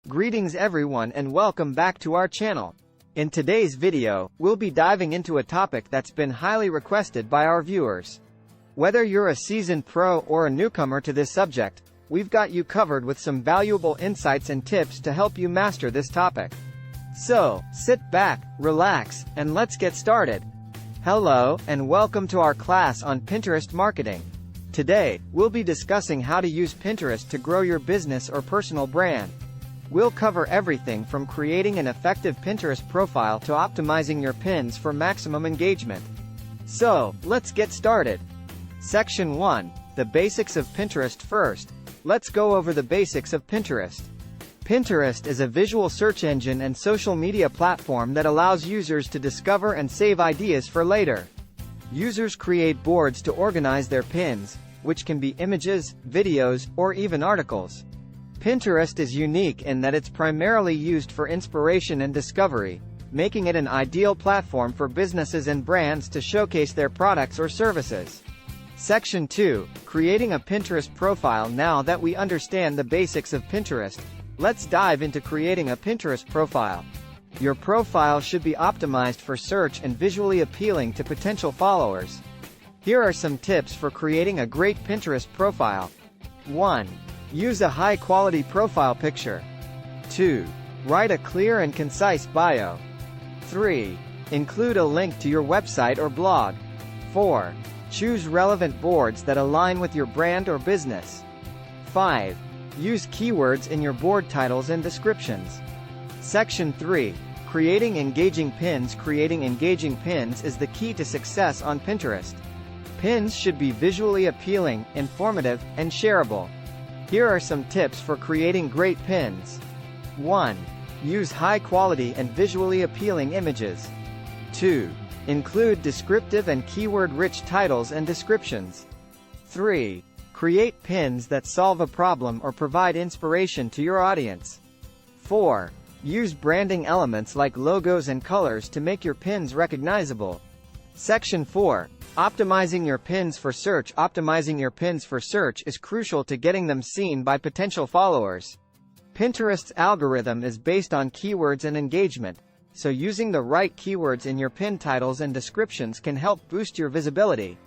Greetings everyone and welcome back to our channel. In today's video, we'll be diving into a topic that's been highly requested by our viewers. Whether you're a seasoned pro or a newcomer to this subject, we've got you covered with some valuable insights and tips to help you master this topic. So, sit back, relax, and let's get started. Hello, and welcome to our class on Pinterest marketing. Today, we'll be discussing how to use Pinterest to grow your business or personal brand. We'll cover everything from creating an effective Pinterest profile to optimizing your pins for maximum engagement. So, let's get started. Section 1. The basics of Pinterest. First, let's go over the basics of Pinterest. Pinterest is a visual search engine and social media platform that allows users to discover and save ideas for later. Users create boards to organize their pins, which can be images, videos, or even articles. Pinterest is unique in that it's primarily used for inspiration and discovery, making it an ideal platform for businesses and brands to showcase their products or services. Section 2. Creating a Pinterest profile. Now that we understand the basics of Pinterest, let's dive into creating a Pinterest profile. Your profile should be optimized for search and visually appealing to potential followers. Here are some tips for creating a great Pinterest profile. 1. Use a high-quality profile picture. 2. Write a clear and concise bio. 3. Include a link to your website or blog. 4. Choose relevant boards that align with your brand or business. 5. Use keywords in your board titles and descriptions. Section 3. Creating engaging pins. Creating engaging pins is the key to success on Pinterest. Pins should be visually appealing, informative, and shareable. Here are some tips for creating great pins. 1. Use high-quality and visually appealing images. 2. Include descriptive and keyword-rich titles and descriptions. 3. Create pins that solve a problem or provide inspiration to your audience. 4. Use branding elements like logos and colors to make your pins recognizable. Section 4. Optimizing your pins for search. Optimizing your pins for search is crucial to getting them seen by potential followers. Pinterest's algorithm is based on keywords and engagement, so using the right keywords in your pin titles and descriptions can help boost your visibility.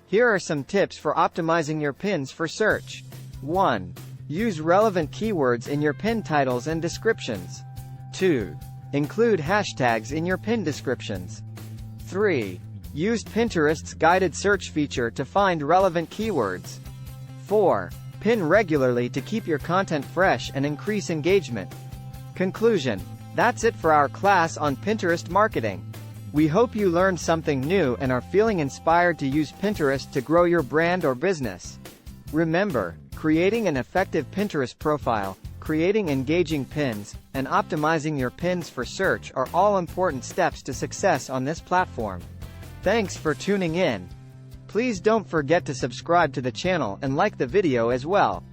Here are some tips for optimizing your pins for search. 1. Use relevant keywords in your pin titles and descriptions. 2. Include hashtags in your pin descriptions. 3. Use Pinterest's guided search feature to find relevant keywords. 4. Pin regularly to keep your content fresh and increase engagement. Conclusion. That's it for our class on Pinterest marketing. We hope you learned something new and are feeling inspired to use Pinterest to grow your brand or business. Remember, creating an effective Pinterest profile, creating engaging pins, and optimizing your pins for search are all important steps to success on this platform. Thanks for tuning in. Please don't forget to subscribe to the channel and like the video as well.